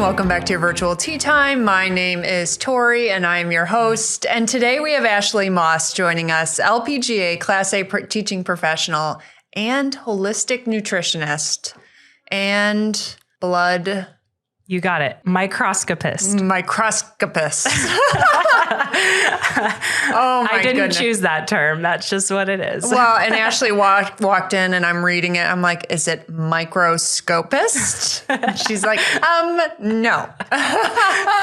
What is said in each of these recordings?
Welcome back to your virtual tea time. My name is Tori and I'm your host. And today we have Ashley Moss joining us, LPGA, Class A teaching professional and holistic nutritionist and blood. You got it. Microscopist. Microscopist. Oh my I didn't goodness. choose that term. That's just what it is. Well, and Ashley walked in and I'm reading it. I'm like, is it microscopist? And she's like, no.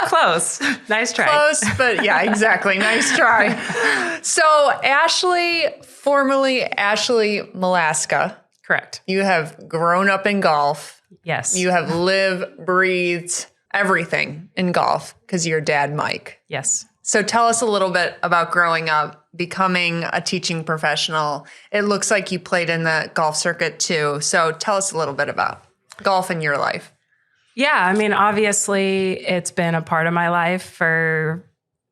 Close. Nice try. Close, but yeah, exactly. Nice try. So Ashley, formerly Ashley Malaska. Correct. You have grown up in golf. Yes. You have lived, breathed everything in golf because of your dad, Mike. Yes. So tell us a little bit about growing up, becoming a teaching professional. It looks like you played in the golf circuit too. So tell us a little bit about golf in your life. Yeah. I mean, obviously, it's been a part of my life for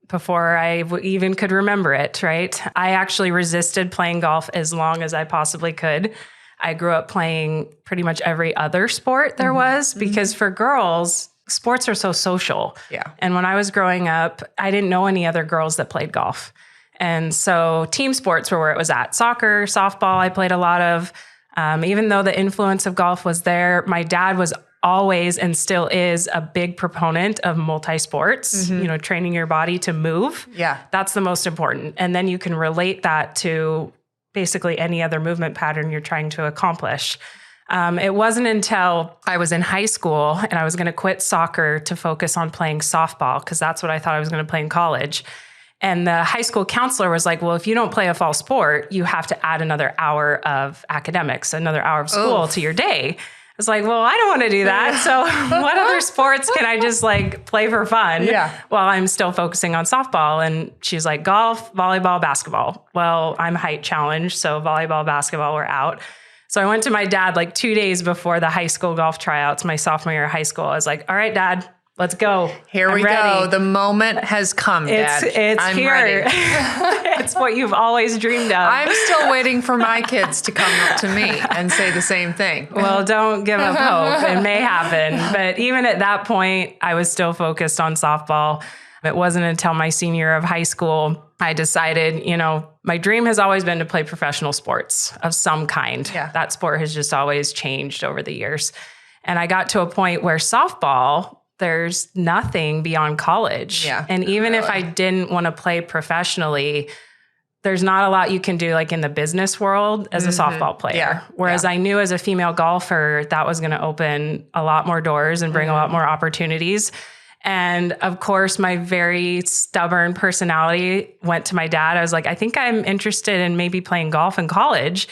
before I even could remember it, right? I actually resisted playing golf as long as I possibly could. I grew up playing pretty much every other sport there was because for girls, sports are so social. Yeah. And when I was growing up, I didn't know any other girls that played golf. And so team sports were where it was at. Soccer, softball, I played a lot of. Even though the influence of golf was there, my dad was always and still is a big proponent of multi-sports, training your body to move. Yeah. That's the most important. And then you can relate that to basically any other movement pattern you're trying to accomplish. It wasn't until I was in high school and I was going to quit soccer to focus on playing softball because that's what I thought I was going to play in college. And the high school counselor was like, well, if you don't play a fall sport, you have to add another hour of academics, another hour of school to your day. I was like, well, I don't want to do that. So what other sports can I just play for fun while I'm still focusing on softball? And she's like, golf, volleyball, basketball. Well, I'm height challenged. So volleyball, basketball were out. So I went to my dad 2 days before the high school golf tryouts, my sophomore year of high school. I was like, all right, Dad, let's go. Here we go. The moment has come, Dad. It's I'm here. ready. It's what you've always dreamed of. I'm still waiting for my kids to come up to me and say the same thing. Well, don't give up hope. It may happen. But even at that point, I was still focused on softball. It wasn't until my senior year of high school, I decided, my dream has always been to play professional sports of some kind. Yeah. That sport has just always changed over the years. And I got to a point where softball, there's nothing beyond college. Yeah, and even if I didn't want to play professionally, there's not a lot you can do in the business world as a softball player. Yeah. Whereas I knew as a female golfer, that was going to open a lot more doors and bring a lot more opportunities. And of course, my very stubborn personality went to my dad. I was like, I think I'm interested in maybe playing golf in college,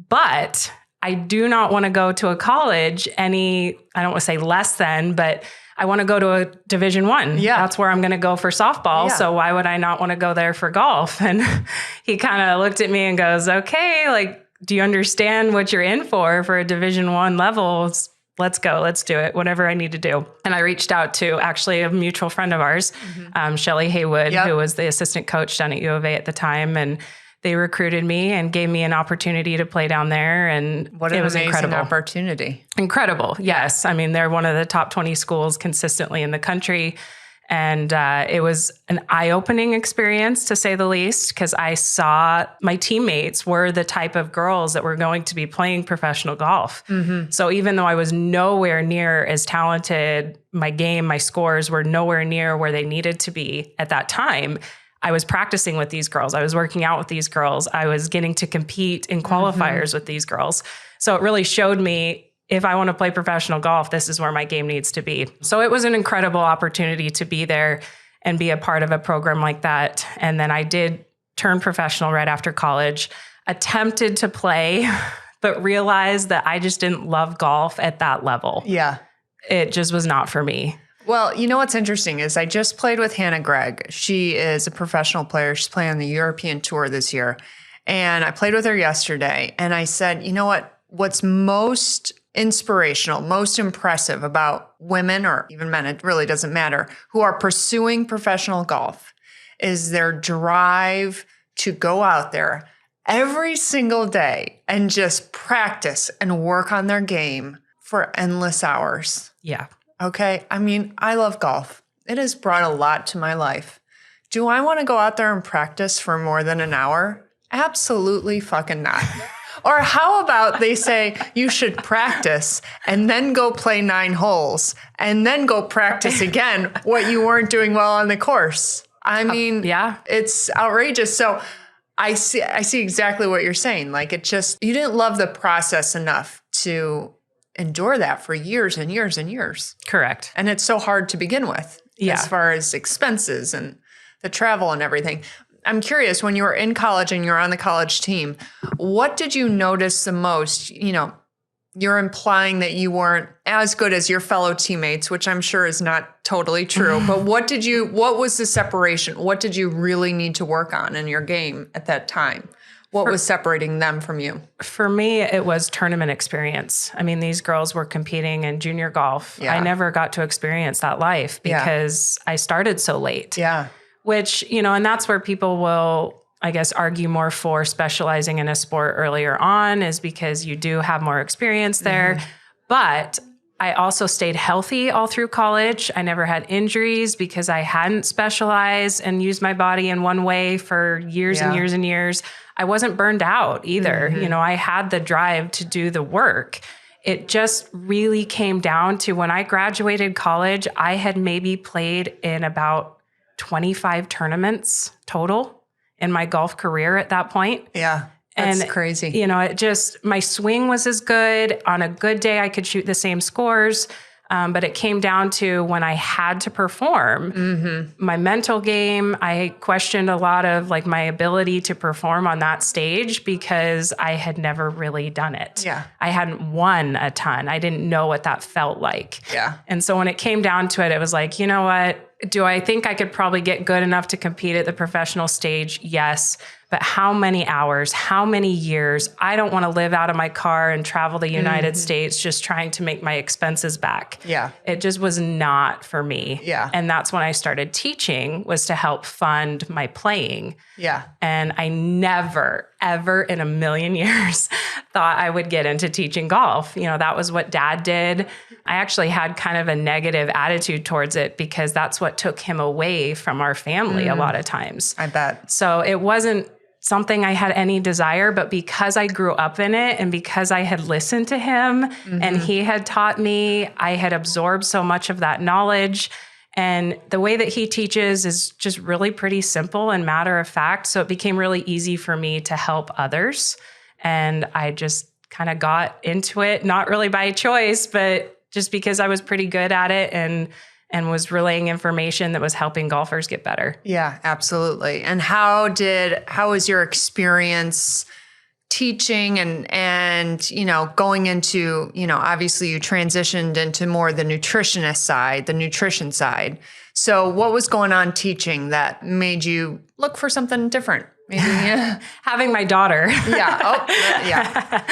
but I do not want to go to a college I don't want to say less than, but I want to go to a Division I. Yeah. That's where I'm going to go for softball. Yeah. So why would I not want to go there for golf? And he kind of looked at me and goes, okay, do you understand what you're in for a Division I level? Let's go. Let's do it. Whatever I need to do. And I reached out to actually a mutual friend of ours, Shelly Haywood, who was the assistant coach down at U of A at the time. And they recruited me and gave me an opportunity to play down there. And it was incredible. Opportunity. Incredible. Yes. I mean, they're one of the top 20 schools consistently in the country. And it was an eye-opening experience, to say the least, because I saw my teammates were the type of girls that were going to be playing professional golf. So even though I was nowhere near as talented, my game, my scores were nowhere near where they needed to be at that time, I was practicing with these girls. I was working out with these girls. I was getting to compete in qualifiers with these girls. So it really showed me, if I want to play professional golf, this is where my game needs to be. So it was an incredible opportunity to be there and be a part of a program like that. And then I did turn professional right after college, attempted to play, but realized that I just didn't love golf at that level. Yeah. It just was not for me. Well, what's interesting is I just played with Hannah Gregg. She is a professional player. She's playing on the European Tour this year. And I played with her yesterday. And I said, you know what? What's most inspirational, most impressive about women or even men, it really doesn't matter, who are pursuing professional golf is their drive to go out there every single day and just practice and work on their game for endless hours. Yeah. Okay. I mean, I love golf. It has brought a lot to my life. Do I want to go out there and practice for more than an hour? Absolutely fucking not. Or how about they say you should practice and then go play 9 holes and then go practice again what you weren't doing well on the course? I mean, it's outrageous. So I see exactly what you're saying. Like it just, you didn't love the process enough to endure that for years and years and years. Correct. And it's so hard to begin with as far as expenses and the travel and everything. I'm curious, when you were in college and you were on the college team, what did you notice the most? You know, you're implying that you weren't as good as your fellow teammates, which I'm sure is not totally true. But what was the separation? What did you really need to work on in your game at that time? What was separating them from you? For me, it was tournament experience. I mean, these girls were competing in junior golf. Yeah. I never got to experience that life because I started so late. Yeah. Which, you know, and that's where people will, I guess, argue more for specializing in a sport earlier on, is because you do have more experience there. Mm-hmm. But I also stayed healthy all through college. I never had injuries because I hadn't specialized and used my body in one way for years and years and years. I wasn't burned out either. Mm-hmm. You know, I had the drive to do the work. It just really came down to when I graduated college, I had maybe played in about 25 tournaments total in my golf career at that point. Yeah. That's crazy. You know, it just, my swing was as good. On a good day, I could shoot the same scores. But it came down to when I had to perform, my mental game, I questioned a lot of like my ability to perform on that stage because I had never really done it. Yeah. I hadn't won a ton. I didn't know what that felt like. Yeah. And so when it came down to it, it was like, you know what? Do I think I could probably get good enough to compete at the professional stage? Yes. But how many hours, how many years? I don't want to live out of my car and travel the United States just trying to make my expenses back. Yeah. It just was not for me. Yeah. And that's when I started teaching, was to help fund my playing. Yeah. And I never, ever in a million years thought I would get into teaching golf. You know, that was what Dad did. I actually had kind of a negative attitude towards it because that's what took him away from our family a lot of times. I bet. So it wasn't something I had any desire, but because I grew up in it and because I had listened to him and he had taught me, I had absorbed so much of that knowledge. And the way that he teaches is just really pretty simple and matter of fact. So it became really easy for me to help others. And I just kind of got into it, not really by choice, but just because I was pretty good at it and was relaying information that was helping golfers get better. Yeah, absolutely. And how was your experience teaching and you know, going into, you know, obviously you transitioned into more the nutritionist side, the nutrition side. So what was going on teaching that made you look for something different? Maybe having my daughter. Yeah. Oh, yeah.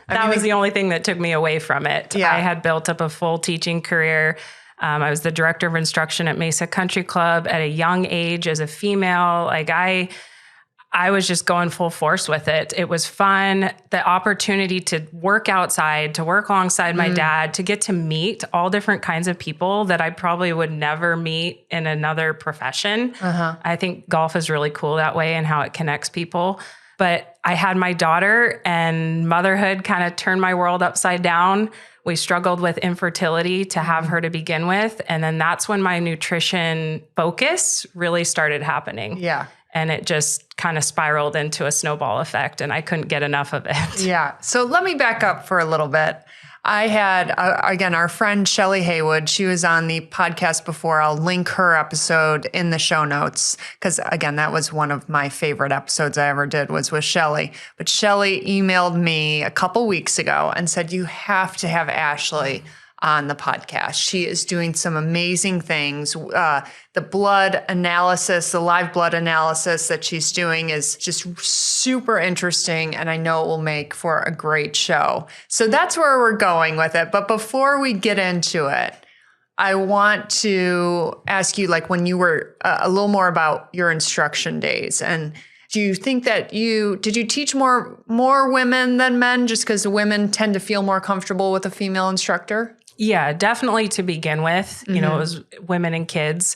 That was the only thing that took me away from it. Yeah. I had built up a full teaching career. I was the director of instruction at Mesa Country Club at a young age as a female. Like I was just going full force with it. It was fun. The opportunity to work outside, to work alongside my dad, to get to meet all different kinds of people that I probably would never meet in another profession. I think golf is really cool that way and how it connects people. But I had my daughter and motherhood kind of turned my world upside down. We struggled with infertility to have her to begin with. And then that's when my nutrition focus really started happening. Yeah. And it just kind of spiraled into a snowball effect and I couldn't get enough of it. Yeah. So let me back up for a little bit. I had, again, our friend Shelly Haywood. She was on the podcast before. I'll link her episode in the show notes because, again, that was one of my favorite episodes I ever did was with Shelly. But Shelly emailed me a couple weeks ago and said, you have to have Ashley on the podcast. She is doing some amazing things. The blood analysis, the live blood analysis that she's doing is just super interesting. And I know it will make for a great show. So that's where we're going with it. But before we get into it, I want to ask you, like, when you were a little more about your instruction days. And do you think that did you teach more women than men just because women tend to feel more comfortable with a female instructor? Yeah, definitely to begin with. You know, it was women and kids.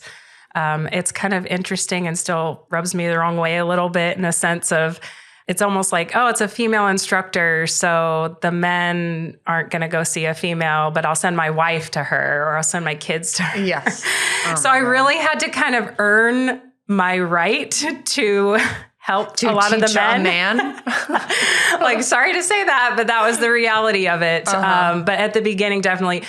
It's kind of interesting and still rubs me the wrong way a little bit in a sense of it's almost like, oh, it's a female instructor, so the men aren't going to go see a female, but I'll send my wife to her or I'll send my kids to her. Yes. So I really had to kind of earn my right to help a lot of the men. A man. Like, sorry to say that, but that was the reality of it. But at the beginning, definitely,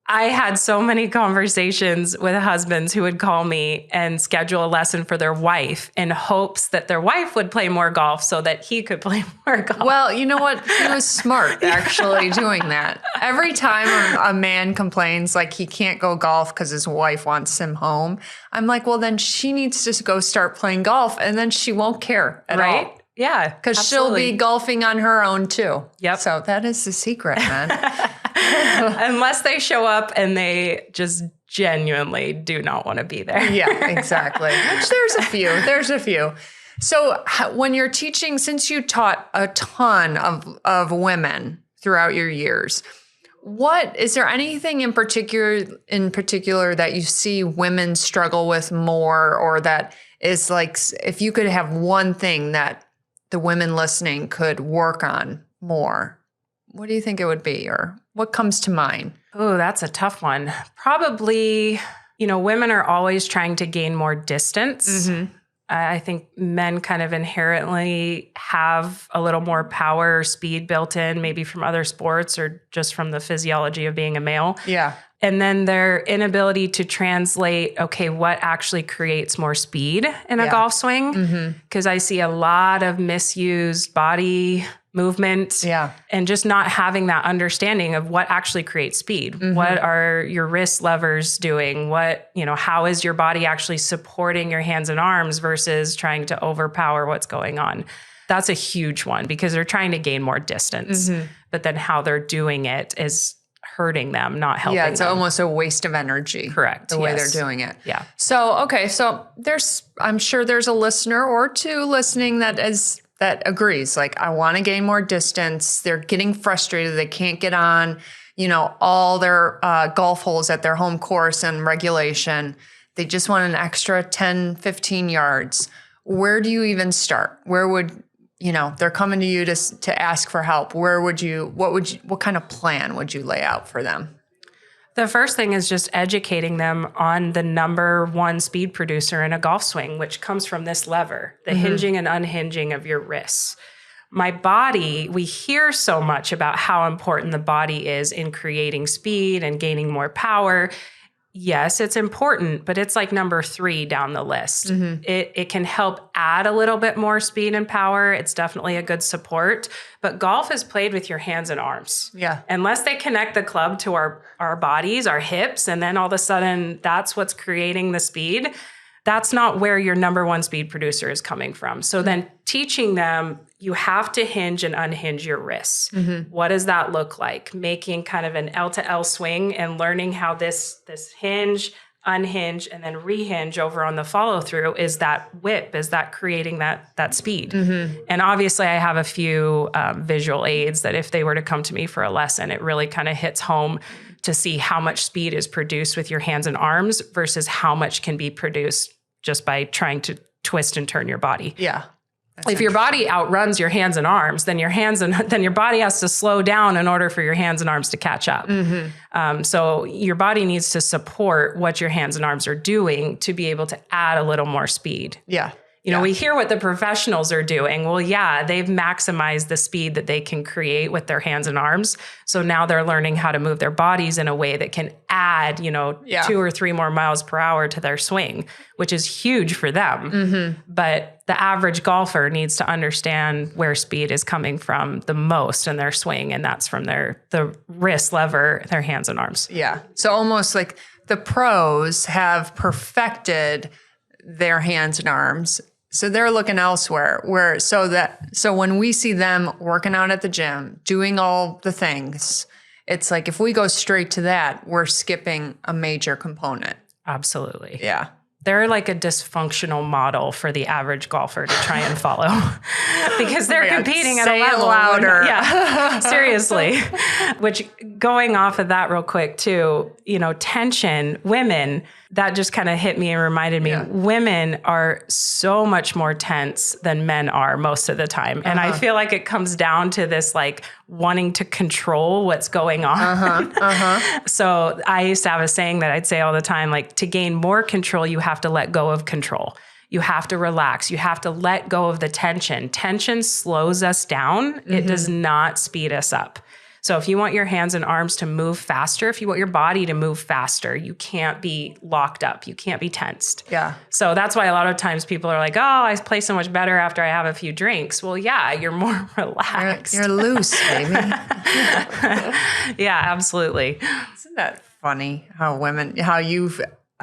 I had so many conversations with husbands who would call me and schedule a lesson for their wife in hopes that their wife would play more golf so that he could play more golf. Well, you know what? He was smart actually doing that. Every time a man complains like he can't go golf because his wife wants him home, I'm like, well, then she needs to go start playing golf and then she won't care at all. Yeah. Because she'll be golfing on her own too. Yep. So that is the secret, man. Unless they show up and they just genuinely do not want to be there. Yeah, exactly. Which there's a few. So when you're teaching, since you taught a ton of women throughout your years, is there anything in particular that you see women struggle with more, or that is like, if you could have one thing that the women listening could work on more, what do you think it would be, or what comes to mind? Oh, that's a tough one. Probably, women are always trying to gain more distance. I think men kind of inherently have a little more power or speed built in, maybe from other sports or just from the physiology of being a male. Yeah. And then their inability to translate, okay, what actually creates more speed in a golf swing? Because I see a lot of misused body movement and just not having that understanding of what actually creates speed. What are your wrist levers doing? How is your body actually supporting your hands and arms versus trying to overpower what's going on? That's a huge one because they're trying to gain more distance, but then how they're doing it is hurting them, not helping them. Yeah, it's almost a waste of energy. Correct. The way they're doing it. Yeah. So, okay. So I'm sure there's a listener or two listening that agrees. Like, I want to gain more distance. They're getting frustrated. They can't get on, all their golf holes at their home course and regulation. They just want an extra 10, 15 yards. Where do you even start? Where would, they're coming to you to ask for help. What kind of plan would you lay out for them? The first thing is just educating them on the number one speed producer in a golf swing, which comes from this lever, the hinging and unhinging of your wrists. My body, we hear so much about how important the body is in creating speed and gaining more power. Yes, it's important, but it's like number 3 down the list. It can help add a little bit more speed and power. It's definitely a good support, but golf is played with your hands and arms. Yeah. Unless they connect the club to our bodies, our hips, and then all of a sudden that's what's creating the speed. That's not where your number one speed producer is coming from. So then teaching them, you have to hinge and unhinge your wrists. What does that look like? Making kind of an L to L swing and learning how this hinge, unhinge, and then rehinge over on the follow through is that whip, is that creating that speed. And obviously I have a few visual aids that if they were to come to me for a lesson, it really kind of hits home to see how much speed is produced with your hands and arms versus how much can be produced just by trying to twist and turn your body. Yeah. If your body outruns your hands and arms, then your body has to slow down in order for your hands and arms to catch up. So your body needs to support what your hands and arms are doing to be able to add a little more speed. Yeah. We hear what the professionals are doing. Well, yeah, they've maximized the speed that they can create with their hands and arms. So now they're learning how to move their bodies in a way that can add, 2 or 3 more miles per hour to their swing, which is huge for them. But the average golfer needs to understand where speed is coming from the most in their swing. And that's from the wrist lever, their hands and arms. Yeah. So almost like the pros have perfected their hands and arms. So they're looking elsewhere so when we see them working out at the gym, doing all the things, it's like, if we go straight to that, we're skipping a major component. Absolutely. Yeah. They're like a dysfunctional model for the average golfer to try and follow because they're competing at a level. Louder. Yeah, seriously, which going off of that real quick too, tension, women, that just kind of hit me and reminded me, women are so much more tense than men are most of the time. And I feel like it comes down to this like wanting to control what's going on. So I used to have a saying that I'd say all the time, like to gain more control, you have to let go of control. You have to relax. You have to let go of the tension. Tension slows us down. It does not speed us up. So if you want your hands and arms to move faster, if you want your body to move faster, you can't be locked up. You can't be tensed. Yeah. So that's why a lot of times people are like, oh, I play so much better after I have a few drinks. Well, yeah, you're more relaxed. You're loose, baby. Yeah, absolutely. Isn't that funny how you've,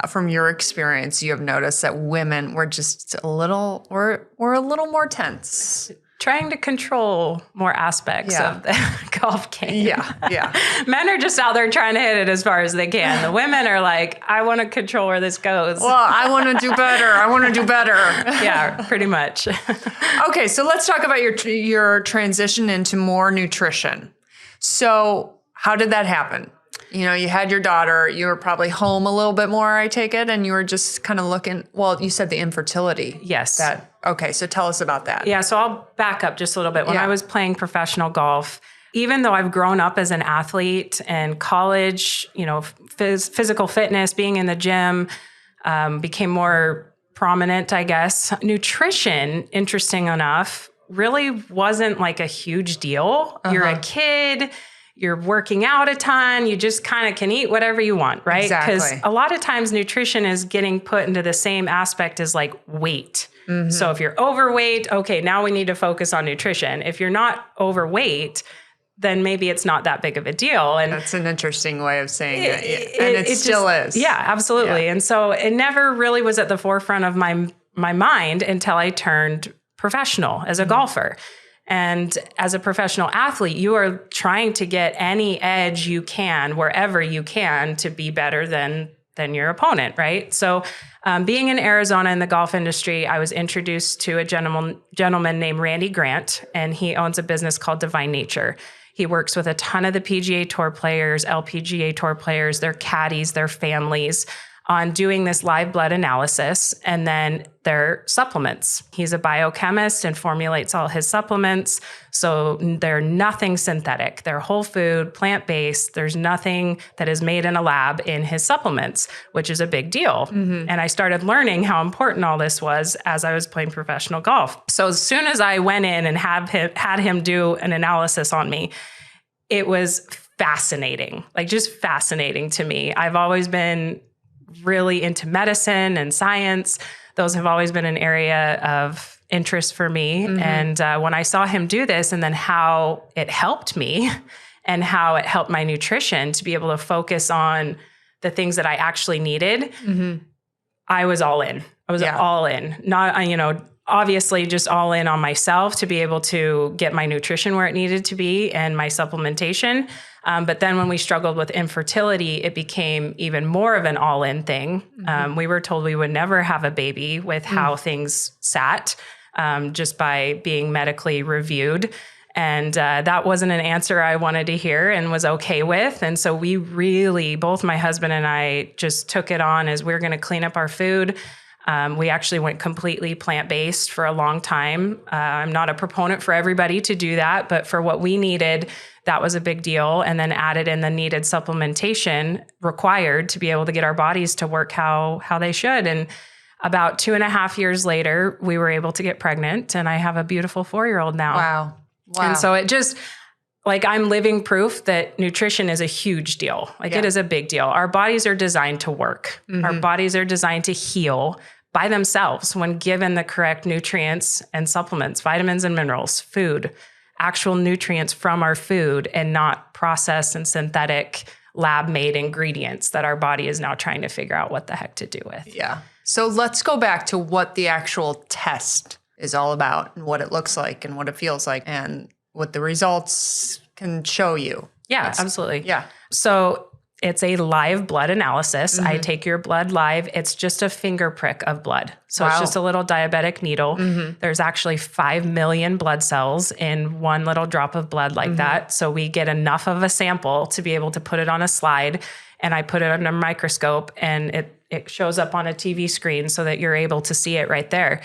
from your experience, you have noticed that women were just we're a little more tense. Trying to control more aspects of the golf game. Yeah. Men are just out there trying to hit it as far as they can. The women are like, I want to control where this goes. Well, I want to do better. Yeah, pretty much. Okay, so let's talk about your transition into more nutrition. So how did that happen? You had your daughter, you were probably home a little bit more, I take it, and you were just kind of looking, well, you said the infertility. Yes. Okay, so tell us about that. Yeah, so I'll back up just a little bit. When I was playing professional golf, even though I've grown up as an athlete and college, physical fitness, being in the gym, became more prominent, I guess. Nutrition, interesting enough, really wasn't like a huge deal. You're a kid. You're working out a ton. You just kind of can eat whatever you want, right? Exactly. Because a lot of times nutrition is getting put into the same aspect as like weight. So if you're overweight, okay, now we need to focus on nutrition. If you're not overweight, then maybe it's not that big of a deal. And that's an interesting way of saying it. And it still is. Yeah, absolutely. Yeah. And so it never really was at the forefront of my mind until I turned professional as a golfer. And as a professional athlete, you are trying to get any edge you can, wherever you can, to be better than your opponent, right? So being in Arizona in the golf industry, I was introduced to a gentleman named Randy Grant, and he owns a business called Divine Nature. He works with a ton of the PGA Tour players, LPGA Tour players, their caddies, their families, on doing this live blood analysis and then their supplements. He's a biochemist and formulates all his supplements. So they're nothing synthetic. They're whole food, plant-based. There's nothing that is made in a lab in his supplements, which is a big deal. And I started learning how important all this was as I was playing professional golf. So as soon as I went in and had him do an analysis on me, it was fascinating, like just fascinating to me. I've always been really into medicine and science. Those have always been an area of interest for me. And when I saw him do this and then how it helped me and how it helped my nutrition to be able to focus on the things that I actually needed, I was all in. I was all in. Not, obviously just all in on myself to be able to get my nutrition where it needed to be and my supplementation. But then when we struggled with infertility, it became even more of an all-in thing. We were told we would never have a baby with how things sat, just by being medically reviewed. And that wasn't an answer I wanted to hear and was okay with. And so we really, both my husband and I, just took it on as we're going to clean up our food. We actually went completely plant-based for a long time. I'm not a proponent for everybody to do that, but for what we needed, that was a big deal. And then added in the needed supplementation required to be able to get our bodies to work how they should. And about 2.5 years later, we were able to get pregnant, and I have a beautiful 4-year-old now. Wow. And so it just, like, I'm living proof that nutrition is a huge deal. Like, it is a big deal. Our bodies are designed to work. Our bodies are designed to heal by themselves when given the correct nutrients and supplements, vitamins and minerals, food, actual nutrients from our food, and not processed and synthetic lab-made ingredients that our body is now trying to figure out what the heck to do with. Yeah. So let's go back to what the actual test is all about and what it looks like and what it feels like and what the results can show you. Yeah, absolutely. Yeah. So It's a live blood analysis. I take your blood live. It's just a finger prick of blood. So it's just a little diabetic needle. There's actually 5 million blood cells in one little drop of blood like that. So we get enough of a sample to be able to put it on a slide, and I put it under a microscope, and it shows up on a TV screen so that you're able to see it right there.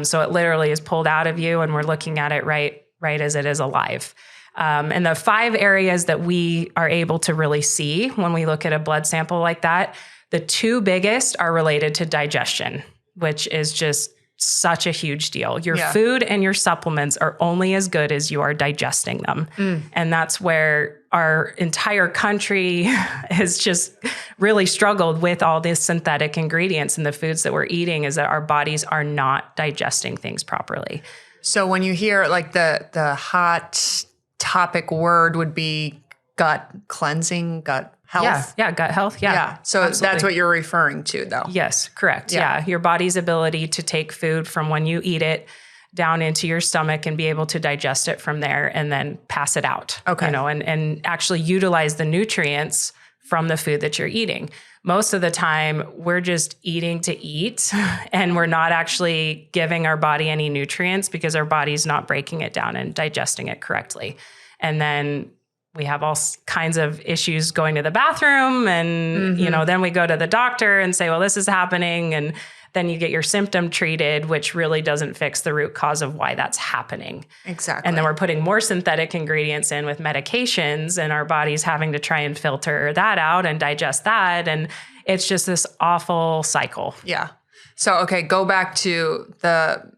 So it literally is pulled out of you, and we're looking at it right as it is alive. And the 5 areas that we are able to really see when we look at a blood sample like that, the 2 biggest are related to digestion, which is just such a huge deal. Your food and your supplements are only as good as you are digesting them. And that's where our entire country has just really struggled with all these synthetic ingredients in the foods that we're eating, is that our bodies are not digesting things properly. So when you hear like the hot topic word would be gut cleansing, gut health. Yeah, gut health. Yeah. So absolutely. That's what you're referring to, though. Yes, correct. Yeah. Your body's ability to take food from when you eat it down into your stomach and be able to digest it from there and then pass it out. Okay. And actually utilize the nutrients from the food that you're eating. Most of the time, we're just eating to eat, and we're not actually giving our body any nutrients because our body's not breaking it down and digesting it correctly. And then we have all kinds of issues going to the bathroom, and then we go to the doctor and say, well, this is happening. And then you get your symptom treated, which really doesn't fix the root cause of why that's happening. Exactly. And then we're putting more synthetic ingredients in with medications, and our body's having to try and filter that out and digest that. And it's just this awful cycle. Yeah. So, okay, go back to the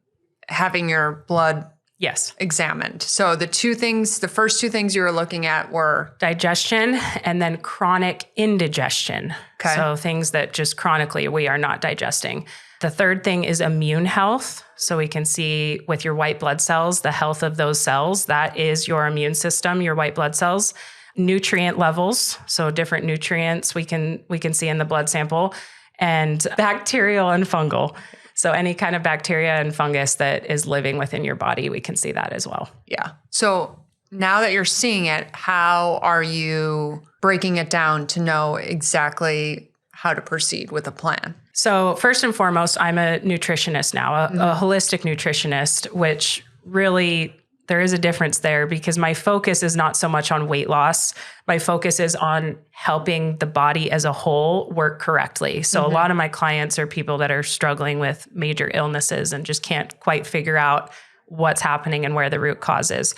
having your blood examined. So the first 2 things you were looking at were digestion and then chronic indigestion. Okay. So things that just chronically we are not digesting. The third thing is immune health. So we can see with your white blood cells, the health of those cells, that is your immune system, your white blood cells. Nutrient levels, so different nutrients we can see in the blood sample, and bacterial and fungal. So any kind of bacteria and fungus that is living within your body, we can see that as well. Yeah. So now that you're seeing it, how are you breaking it down to know exactly how to proceed with a plan? So first and foremost, I'm a nutritionist now, a holistic nutritionist, which really there is a difference there because my focus is not so much on weight loss. My focus is on helping the body as a whole work correctly. So a lot of my clients are people that are struggling with major illnesses and just can't quite figure out what's happening and where the root cause is.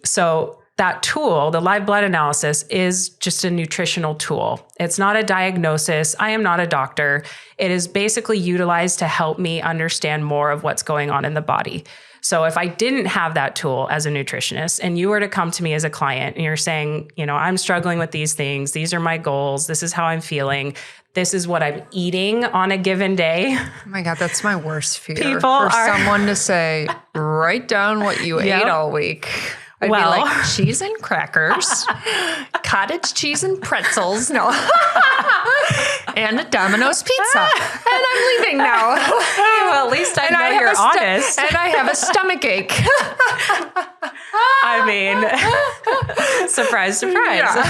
So that tool, the live blood analysis, is just a nutritional tool. It's not a diagnosis. I am not a doctor. It is basically utilized to help me understand more of what's going on in the body. So if I didn't have that tool as a nutritionist and you were to come to me as a client and you're saying, I'm struggling with these things, these are my goals, this is how I'm feeling, this is what I'm eating on a given day. Oh my God, that's my worst fear. Someone to say, write down what you ate all week. I'd be like, cheese and crackers, cottage cheese and pretzels, and a Domino's pizza. And I'm leaving now. Well, at least I know you're honest. And I have a stomach ache. I mean, surprise, surprise. Yeah.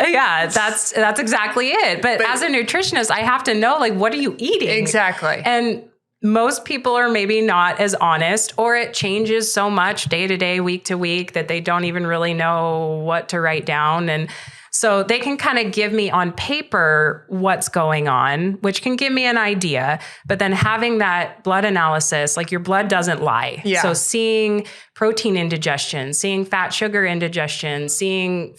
Yeah, that's exactly it. But as a nutritionist, I have to know, what are you eating? Exactly. And most people are maybe not as honest, or it changes so much day to day, week to week, that they don't even really know what to write down. And so they can kind of give me on paper what's going on, which can give me an idea. But then having that blood analysis, your blood doesn't lie. Yeah. So seeing protein indigestion, seeing fat sugar indigestion, seeing,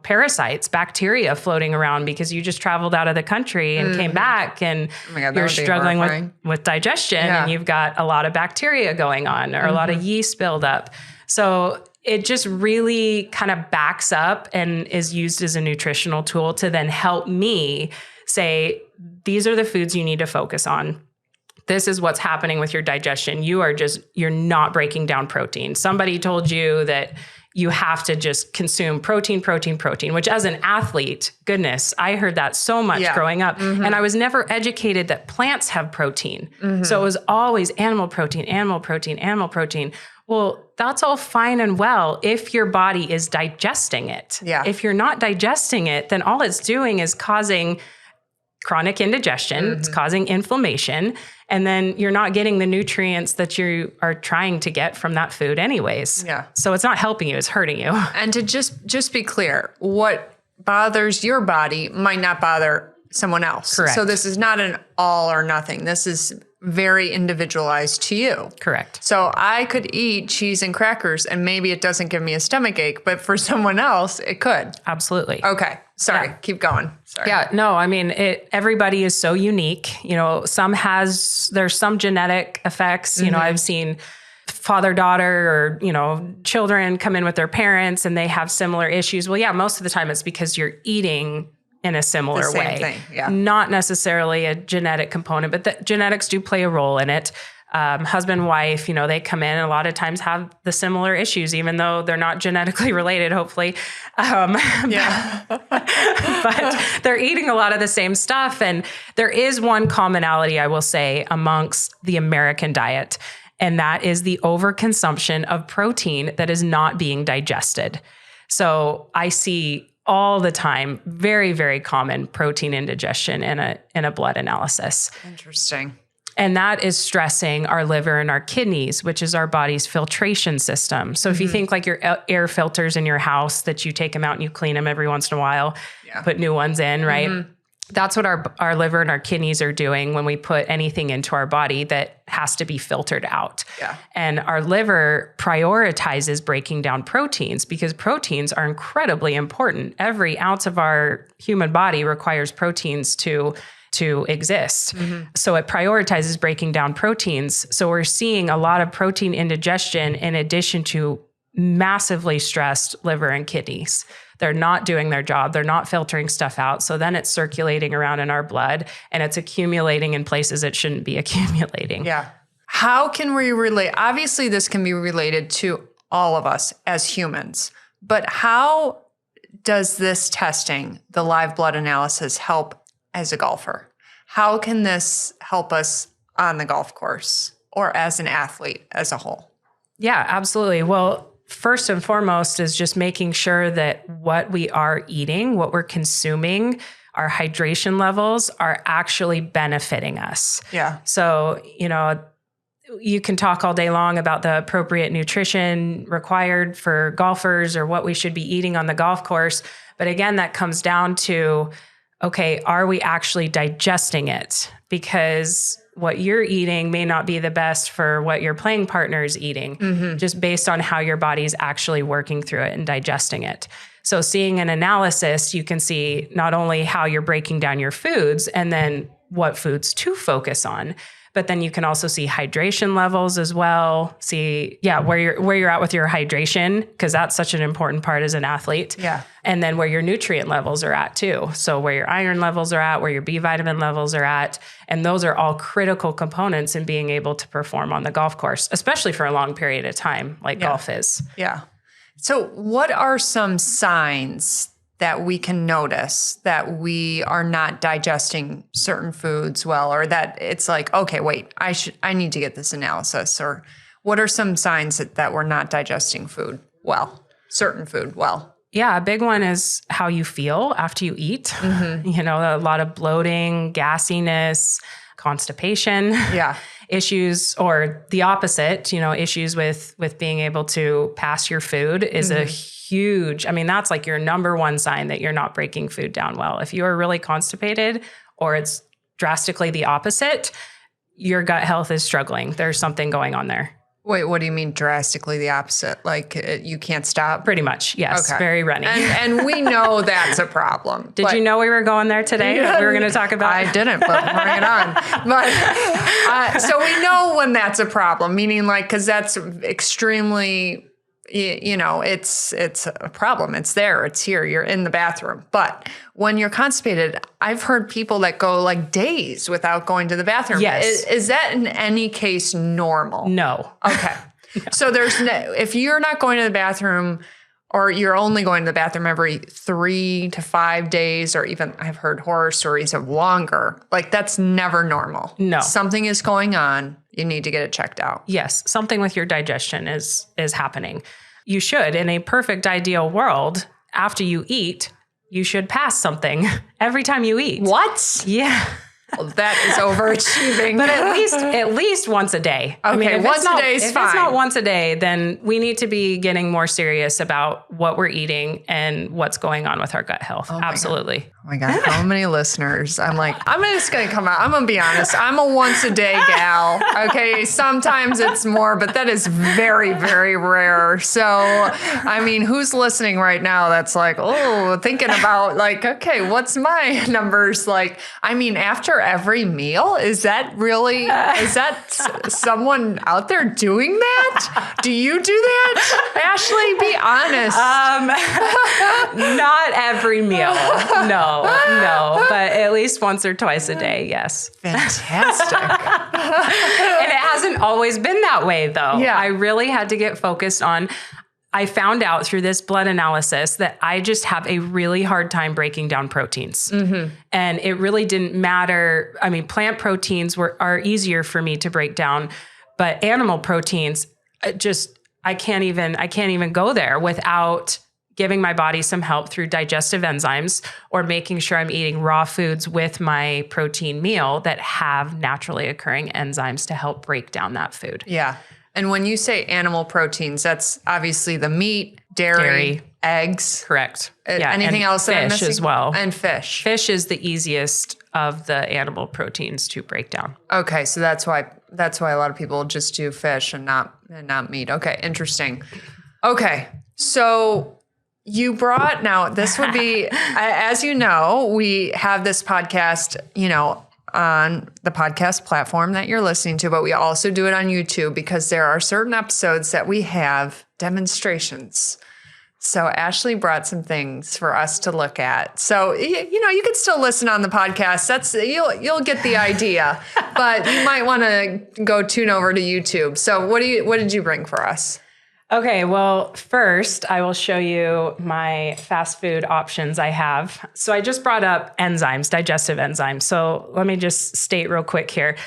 parasites, bacteria floating around because you just traveled out of the country and came back and you're struggling with digestion and you've got a lot of bacteria going on or a lot of yeast buildup. So it just really kind of backs up and is used as a nutritional tool to then help me say, these are the foods you need to focus on. This is what's happening with your digestion. You're not breaking down protein. Somebody told you that, you have to just consume protein, which as an athlete, goodness, I heard that so much growing up. And I was never educated that plants have protein. So it was always animal protein. Well, that's all fine and well if your body is digesting it. Yeah. If you're not digesting it, then all it's doing is causing chronic indigestion. It's causing inflammation. And then you're not getting the nutrients that you are trying to get from that food anyways. Yeah. So it's not helping you, it's hurting you. And to just be clear, what bothers your body might not bother someone else. Correct. So this is not an all or nothing. This is very individualized to you. Correct. So I could eat cheese and crackers and maybe it doesn't give me a stomach ache, but for someone else, it could. Absolutely. Okay. Sorry. Yeah. Keep going. Sorry. Yeah, no, I mean, everybody is so unique. There's some genetic effects. I've seen father-daughter or, children come in with their parents and they have similar issues. Well, yeah, most of the time it's because you're eating in a similar way. Thing. Yeah. Not necessarily a genetic component, but the genetics do play a role in it. Husband, wife, they come in and a lot of times have the similar issues, even though they're not genetically related, hopefully. But they're eating a lot of the same stuff. And there is one commonality, I will say, amongst the American diet, and that is the overconsumption of protein that is not being digested. So I see all the time, very, very common protein indigestion in a blood analysis. Interesting. And that is stressing our liver and our kidneys, which is our body's filtration system. So if you think like your air filters in your house that you take them out and you clean them every once in a while, put new ones in, right? That's what our liver and our kidneys are doing when we put anything into our body that has to be filtered out. Yeah. And our liver prioritizes breaking down proteins because proteins are incredibly important. Every ounce of our human body requires proteins to exist. So it prioritizes breaking down proteins. So we're seeing a lot of protein indigestion in addition to massively stressed liver and kidneys. They're not doing their job. They're not filtering stuff out. So then it's circulating around in our blood and it's accumulating in places it shouldn't be accumulating. Yeah. How can we relate? Obviously, this can be related to all of us as humans, but how does this testing, the live blood analysis, help as a golfer? How can this help us on the golf course or as an athlete as a whole? Yeah, absolutely. Well, first and foremost is just making sure that what we are eating, what we're consuming, our hydration levels are actually benefiting us. Yeah. So, you can talk all day long about the appropriate nutrition required for golfers or what we should be eating on the golf course. But again, that comes down to, okay, are we actually digesting it? Because what you're eating may not be the best for what your playing partner is eating, just based on how your body's actually working through it and digesting it. So seeing an analysis, you can see not only how you're breaking down your foods and then what foods to focus on, but then you can also see hydration levels as well. See, where you're at with your hydration, because that's such an important part as an athlete. Yeah. And then where your nutrient levels are at too. So where your iron levels are at, where your B vitamin levels are at. And those are all critical components in being able to perform on the golf course, especially for a long period of time like golf is. Yeah. So what are some signs that we can notice that we are not digesting certain foods well, or that it's like, okay, wait, I need to get this analysis? Or what are some signs that we're not digesting food well, certain food well? Yeah, a big one is how you feel after you eat. A lot of bloating, gassiness, constipation. Yeah. Issues, or the opposite, issues with being able to pass your food is a huge, that's like your number one sign that you're not breaking food down well. If you are really constipated or it's drastically the opposite, your gut health is struggling. There's something going on there. Wait, what do you mean drastically the opposite? Like you can't stop? Pretty much, yes. Okay. Very runny. And we know that's a problem. Did you know we were going there today? We were going to talk about I didn't, but bring it on. But so we know when that's a problem, meaning like, because that's extremely, it's a problem. It's there. It's here. You're in the bathroom. But when you're constipated, I've heard people that go like days without going to the bathroom. Yes. Is that in any case normal? No. Okay. So there's no, if you're not going to the bathroom or you're only going to the bathroom every 3 to 5 days, or even I've heard horror stories of longer, like that's never normal. No. Something is going on. You need to get it checked out. Yes, something with your digestion is happening. You should, in a perfect ideal world, after you eat, you should pass something every time you eat. What? Yeah. Well, that is overachieving. But at least once a day. Okay, if once a day is fine. If it's not once a day, then we need to be getting more serious about what we're eating and what's going on with our gut health. Absolutely. Oh my God, how many listeners? I'm like, I'm just going to come out. I'm going to be honest. I'm a once a day gal. Okay. Sometimes it's more, but that is very, very rare. So, I mean, who's listening right now that's like, oh, thinking about like, okay, what's my numbers? Like, I mean, after every meal, is that someone out there doing that? Do you do that? Ashley, be honest. Not every meal. No, but at least once or twice a day. Yes. Fantastic. And it hasn't always been that way though. Yeah. I really had to get focused on, I found out through this blood analysis that I just have a really hard time breaking down proteins. Mm-hmm. And it really didn't matter. I mean, plant proteins are easier for me to break down, but animal proteins, I can't even go there without giving my body some help through digestive enzymes or making sure I'm eating raw foods with my protein meal that have naturally occurring enzymes to help break down that food. Yeah. And when you say animal proteins, that's obviously the meat, dairy, eggs. Correct. Yeah. Anything else that I'm fish missing? as well. And fish. Fish is the easiest of the animal proteins to break down. Okay. So that's why a lot of people just do fish and not meat. Okay. Interesting. Okay. So you brought, now this would be, as you know, we have this podcast, on the podcast platform that you're listening to, but we also do it on YouTube because there are certain episodes that we have demonstrations. So Ashley brought some things for us to look at. So, you can still listen on the podcast. That's, you'll get the idea, but you might want to go tune over to YouTube. So what did you bring for us? Okay, well, first I will show you my fast food options I have. So I just brought up enzymes, digestive enzymes. So let me just state real quick here.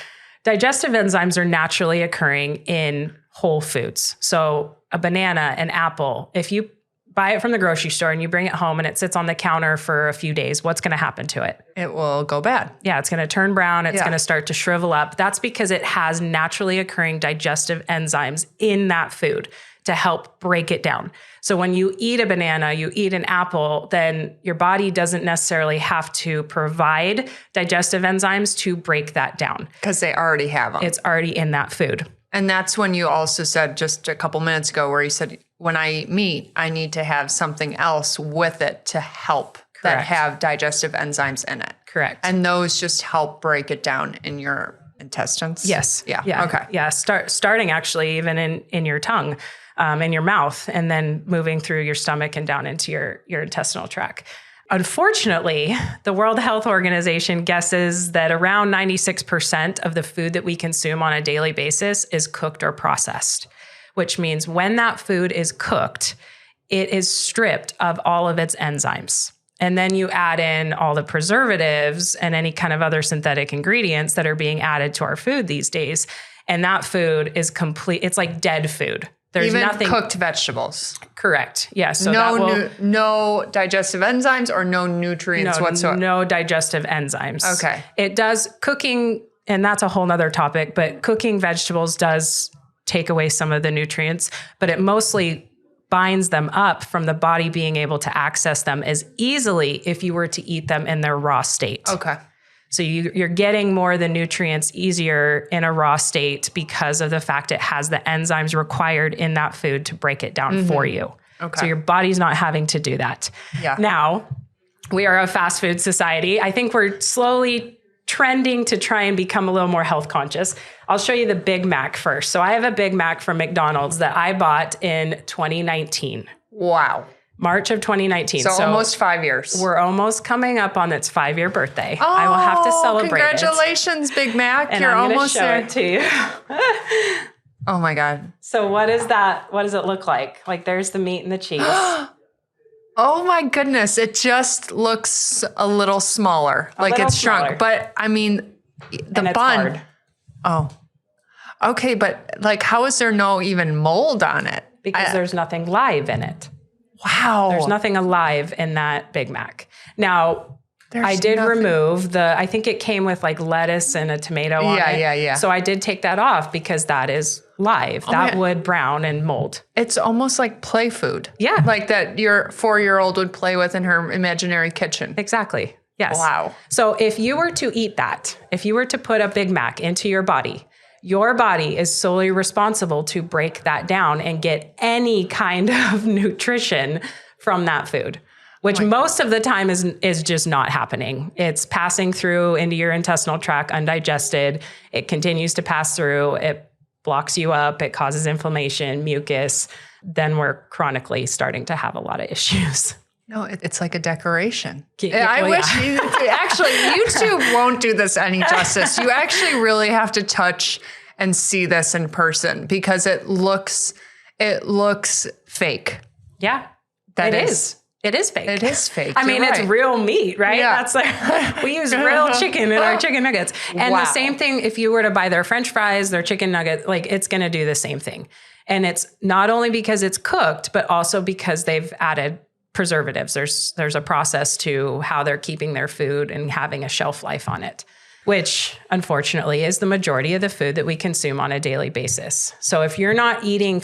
Digestive enzymes are naturally occurring in whole foods. So a banana, an apple, if you buy it from the grocery store and you bring it home and it sits on the counter for a few days, what's going to happen to it? It will go bad. Yeah, it's going to turn brown. It's going to start to shrivel up. That's because it has naturally occurring digestive enzymes in that food to help break it down. So when you eat a banana, you eat an apple, then your body doesn't necessarily have to provide digestive enzymes to break that down. Because they already have them. It's already in that food. And that's when you also said just a couple minutes ago where you said, when I eat meat, I need to have something else with it to help that have digestive enzymes in it. Correct. And those just help break it down in your intestines? Yes. Yeah. Okay. Yeah. Starting actually even in your tongue, in your mouth, and then moving through your stomach and down into your intestinal tract. Unfortunately, the World Health Organization guesses that around 96% of the food that we consume on a daily basis is cooked or processed, which means when that food is cooked, it is stripped of all of its enzymes. And then you add in all the preservatives and any kind of other synthetic ingredients that are being added to our food these days. And that food is complete. It's like dead food. There's even nothing cooked vegetables. Correct. Yeah. So no digestive enzymes or no nutrients whatsoever. No digestive enzymes. Okay. It does cooking, and that's a whole nother topic, but cooking vegetables does take away some of the nutrients, but it mostly binds them up from the body being able to access them as easily if you were to eat them in their raw state. Okay. So you're getting more of the nutrients easier in a raw state because of the fact it has the enzymes required in that food to break it down for you. Okay. So your body's not having to do that. Yeah. Now, we are a fast food society. I think we're slowly trending to try and become a little more health conscious. I'll show you the Big Mac first. So I have a Big Mac from McDonald's that I bought in 2019. Wow. March of 2019. So almost 5 years. We're almost coming up on its 5-year birthday. I will have to celebrate congratulations, Big Mac. And You're I'm almost show there. It to you. Oh my God. So what is that? What does it look like? Like there's the meat and the cheese. Oh my goodness. It just looks a little smaller. Like it's shrunk. But I mean, the bun. Hard. Oh. Okay. But like, how is there no even mold on it? Because there's nothing live in it. Wow. There's nothing alive in that Big Mac. Now, I did remove I think it came with like lettuce and a tomato on it. Yeah. So I did take that off because that is live. That would brown and mold. It's almost like play food. Yeah. Like that your 4-year-old would play with in her imaginary kitchen. Exactly. Yes. Wow. So if you were to eat that, if you were to put a Big Mac into your body is solely responsible to break that down and get any kind of nutrition from that food. Which most of the time is just not happening. It's passing through into your intestinal tract undigested. It continues to pass through. It blocks you up. It causes inflammation, mucus. Then we're chronically starting to have a lot of issues. No, it's like a decoration. I wish actually, YouTube won't do this any justice. You actually really have to touch and see this in person because it looks fake. Yeah, it is. It is fake. It is fake. I mean, it's real meat, right? Yeah. That's like, we use real chicken in our chicken nuggets. And the same thing, if you were to buy their French fries, their chicken nugget, like it's going to do the same thing. And it's not only because it's cooked, but also because they've added preservatives. There's a process to how they're keeping their food and having a shelf life on it, which unfortunately is the majority of the food that we consume on a daily basis. So if you're not eating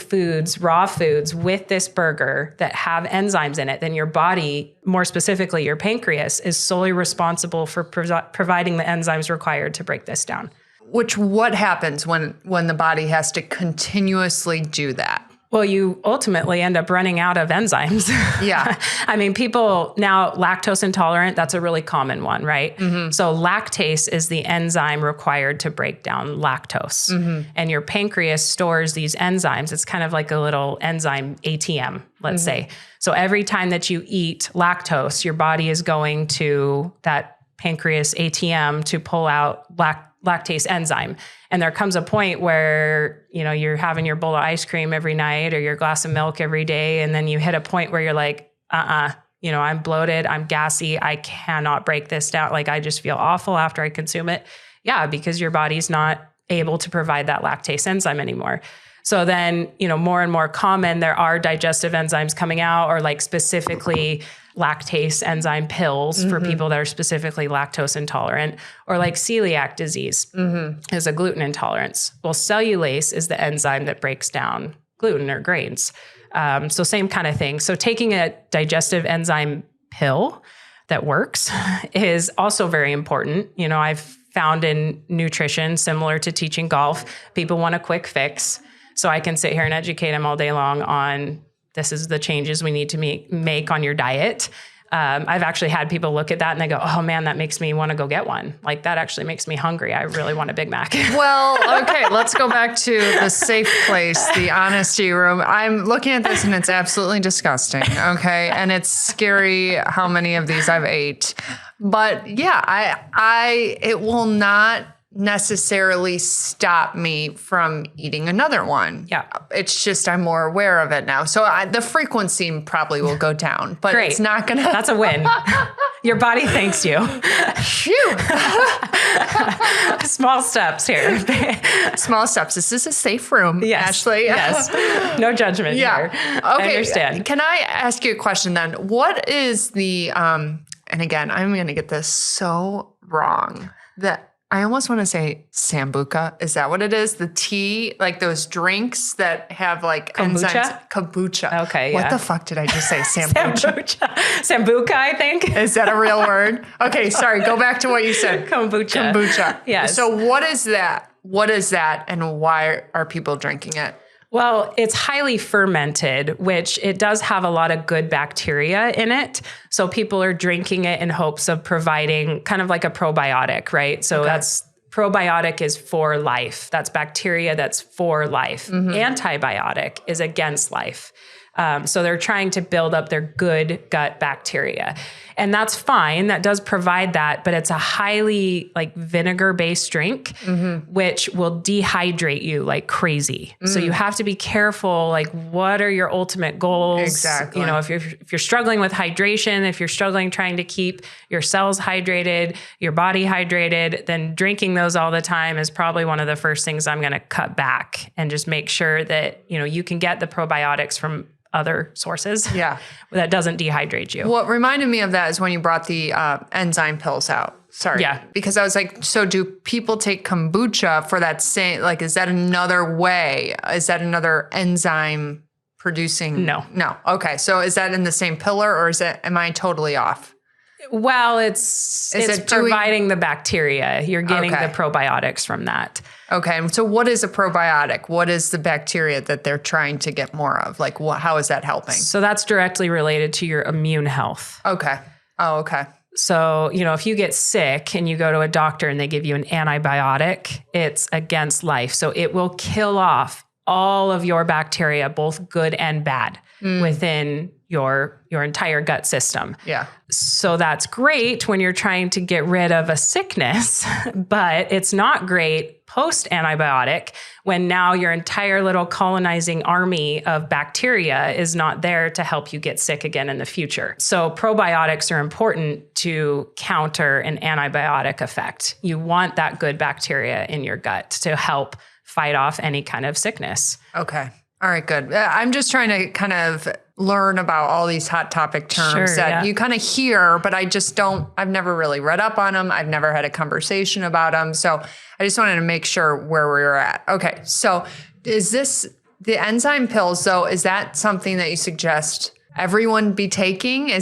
raw foods with this burger that have enzymes in it, then your body, more specifically your pancreas, is solely responsible for providing the enzymes required to break this down. What happens when the body has to continuously do that? Well, you ultimately end up running out of enzymes. Yeah. I mean, people now lactose intolerant, that's a really common one, right? Mm-hmm. So lactase is the enzyme required to break down lactose. Mm-hmm. And your pancreas stores these enzymes. It's kind of like a little enzyme ATM, let's say. So every time that you eat lactose, your body is going to that pancreas ATM to pull out lactase enzyme. And there comes a point where, you're having your bowl of ice cream every night or your glass of milk every day. And then you hit a point where you're like, I'm bloated, I'm gassy, I cannot break this down. Like I just feel awful after I consume it. Yeah, because your body's not able to provide that lactase enzyme anymore. So then, more and more common, there are digestive enzymes coming out or like specifically lactase enzyme pills for people that are specifically lactose intolerant, or like celiac disease is a gluten intolerance. Well, cellulase is the enzyme that breaks down gluten or grains. So same kind of thing. So taking a digestive enzyme pill that works is also very important. I've found in nutrition, similar to teaching golf, people want a quick fix. So I can sit here and educate them all day long on this is the changes we need to make on your diet. I've actually had people look at that and they go, oh man, that makes me want to go get one. Like that actually makes me hungry. I really want a Big Mac. Well, okay, let's go back to the safe place, the honesty room. I'm looking at this and it's absolutely disgusting. Okay. And it's scary how many of these I've ate. But yeah, it will not necessarily stop me from eating another one. Yeah. It's just I'm more aware of it now. So the frequency probably will go down, but Great. It's not going to. That's a win. Your body thanks you. Phew. Small steps here. Small steps. This is a safe room, yes. Ashley. Yes. No judgment here. Okay. I understand. Can I ask you a question then? What is the, and again, I'm going to get this so wrong, I almost want to say sambuca. Is that what it is? The tea, like those drinks that have like enzymes. Kombucha. Okay, What the fuck did I just say? Sambuca. Sambuca, I think. Is that a real word? Okay, sorry. Go back to what you said. Kombucha. Yes. So what is that? What is that and why are people drinking it? Well, it's highly fermented, which it does have a lot of good bacteria in it. So people are drinking it in hopes of providing kind of like a probiotic, right? So that's probiotic is for life. That's bacteria that's for life. Mm-hmm. Antibiotic is against life. So they're trying to build up their good gut bacteria. And that's fine. That does provide that, but it's a highly like vinegar-based drink, which will dehydrate you like crazy. So you have to be careful. Like, what are your ultimate goals? Exactly. You know, if you're struggling with hydration, if you're struggling trying to keep your cells hydrated, your body hydrated, then drinking those all the time is probably one of the first things I'm going to cut back and just make sure that, you know, you can get the probiotics from other sources. Yeah. That doesn't dehydrate you. What reminded me of that is when you brought the enzyme pills out. Sorry. Yeah. Because I was like, so do people take kombucha for that same, like, is that another way? Is that another enzyme producing? No. Okay. So is that in the same pillar or am I totally off? Well, it's providing the bacteria. You're getting the probiotics from that. Okay. So what is a probiotic? What is the bacteria that they're trying to get more of? Like, how is that helping? So that's directly related to your immune health. Okay. Oh, okay. So, you know, if you get sick and you go to a doctor and they give you an antibiotic, it's against life. So it will kill off all of your bacteria, both good and bad, within your entire gut system. Yeah. So that's great when you're trying to get rid of a sickness, but it's not great post-antibiotic when now your entire little colonizing army of bacteria is not there to help you get sick again in the future. So probiotics are important to counter an antibiotic effect. You want that good bacteria in your gut to help fight off any kind of sickness. Okay. All right, good. I'm just trying to kind of learn about all these hot topic terms that you kind of hear, but I've never really read up on them. I've never had a conversation about them. So I just wanted to make sure where we were at. Okay. So is this the enzyme pills though? Is that something that you suggest everyone be taking?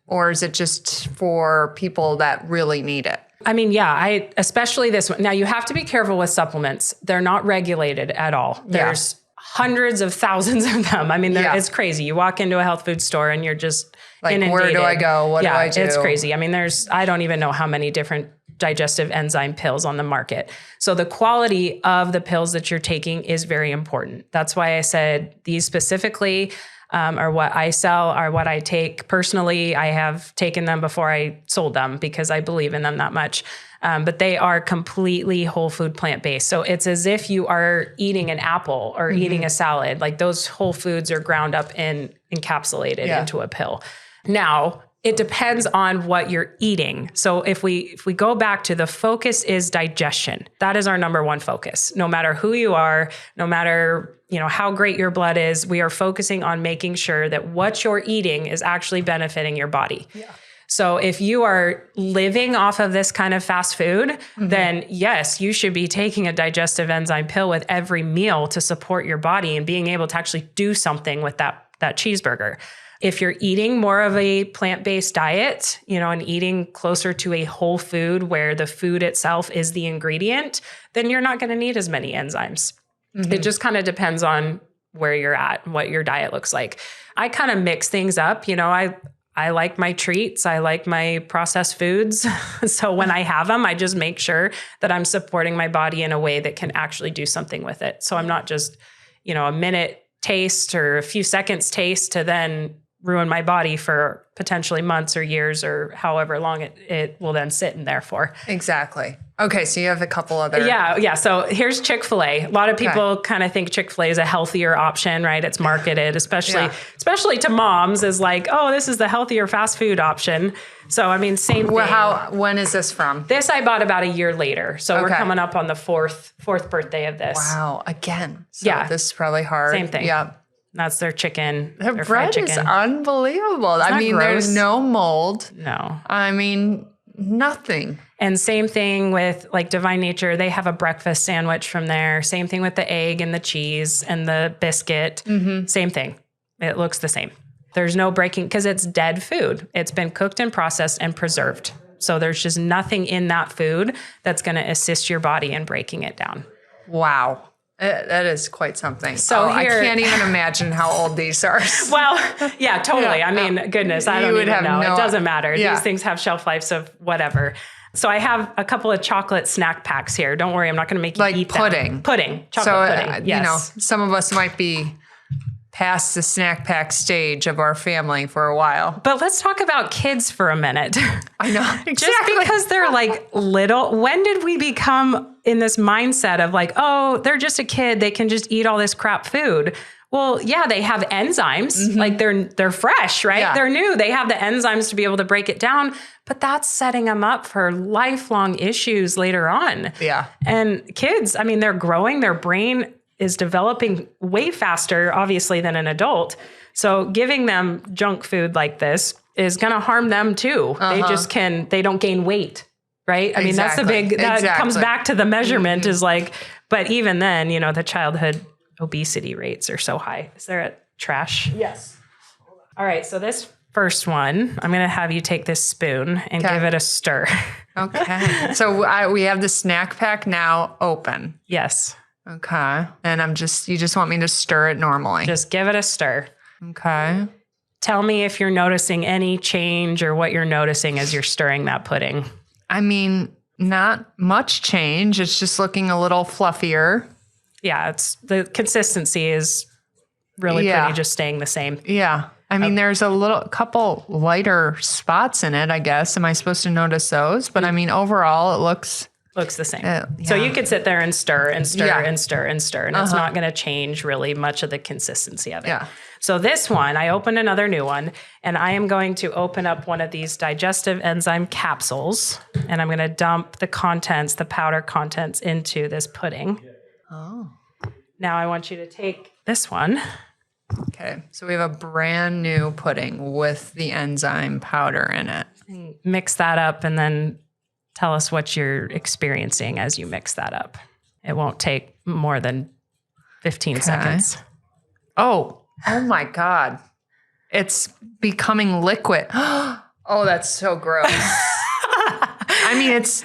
Or is it just for people that really need it? I mean, yeah, especially this one. Now you have to be careful with supplements. They're not regulated at all. There's hundreds of thousands of them. I mean, it's crazy. You walk into a health food store and you're just like, inundated. Where do I go? What do I do? It's crazy. I mean, I don't even know how many different digestive enzyme pills on the market. So the quality of the pills that you're taking is very important. That's why I said these specifically are what I sell, are what I take personally. I have taken them before I sold them because I believe in them that much. But they are completely whole food plant-based. So it's as if you are eating an apple or eating a salad. Like those whole foods are ground up and encapsulated into a pill. Now, it depends on what you're eating. So if we go back to the focus is digestion, that is our number one focus. No matter who you are, no matter how great your blood is, we are focusing on making sure that what you're eating is actually benefiting your body. Yeah. So if you are living off of this kind of fast food, then yes, you should be taking a digestive enzyme pill with every meal to support your body and being able to actually do something with that cheeseburger. If you're eating more of a plant-based diet, and eating closer to a whole food where the food itself is the ingredient, then you're not going to need as many enzymes. It just kind of depends on where you're at, what your diet looks like. I kind of mix things up. I like my treats. I like my processed foods. So when I have them, I just make sure that I'm supporting my body in a way that can actually do something with it. So I'm not just, a minute taste or a few seconds taste to then ruin my body for potentially months or years or however long it will then sit in there for. Exactly. Okay, so you have a couple other... Yeah. So here's Chick-fil-A. A lot of people kind of think Chick-fil-A is a healthier option, right? It's marketed, especially to moms, as like, oh, this is the healthier fast food option. So, I mean, same thing. When is this from? This I bought about a year later. So we're coming up on the fourth birthday of this. Wow, again. So this is probably hard. Same thing. Yeah. That's their chicken. Their bread is unbelievable. There's no mold. No. Nothing. And same thing with like Divine Nature. They have a breakfast sandwich from there. Same thing with the egg and the cheese and the biscuit. Same thing. It looks the same. There's no breaking because it's dead food. It's been cooked and processed and preserved. So there's just nothing in that food that's going to assist your body in breaking it down. Wow. That is quite something. So I can't even imagine how old these are. Well, yeah, totally. Goodness, I don't even know. It doesn't matter. Yeah. These things have shelf lives of whatever. So I have a couple of chocolate snack packs here. Don't worry, I'm not going to make you eat pudding. Them. Pudding. Chocolate pudding. Yes. Some of us might be past the snack pack stage of our family for a while. But let's talk about kids for a minute. I know. Exactly. Just because they're like little, when did we become in this mindset of like, oh, they're just a kid, they can just eat all this crap food? Well, yeah, they have enzymes, like they're fresh, right? Yeah. They're new. They have the enzymes to be able to break it down, but that's setting them up for lifelong issues later on. Yeah. And kids, I mean, they're growing, their brain is developing way faster, obviously, than an adult. So giving them junk food like this is going to harm them too. They don't gain weight, right? I mean, that's the big, that comes back to the measurement is like, but even then, you know, the childhood obesity rates are so high. Is there a trash? Yes. All right. So this first one, I'm going to have you take this spoon and give it a stir. Okay. So we have the snack pack now open. Yes. Okay. And you just want me to stir it normally. Just give it a stir. Okay. Tell me if you're noticing any change or what you're noticing as you're stirring that pudding. I mean, not much change. It's just looking a little fluffier. Yeah, the consistency is really pretty just staying the same. Yeah. I mean, there's a couple lighter spots in it, I guess. Am I supposed to notice those? But I mean, overall, it looks the same. So you could sit there and stir and stir and stir and stir, and it's not going to change really much of the consistency of it. Yeah. So this one, I opened another new one, and I am going to open up one of these digestive enzyme capsules, and I'm going to dump the powder contents into this pudding. Oh. Now I want you to take this one. Okay. So we have a brand new pudding with the enzyme powder in it. Mix that up and then tell us what you're experiencing as you mix that up. It won't take more than 15 seconds. Oh my God. It's becoming liquid. Oh, that's so gross. I mean, it's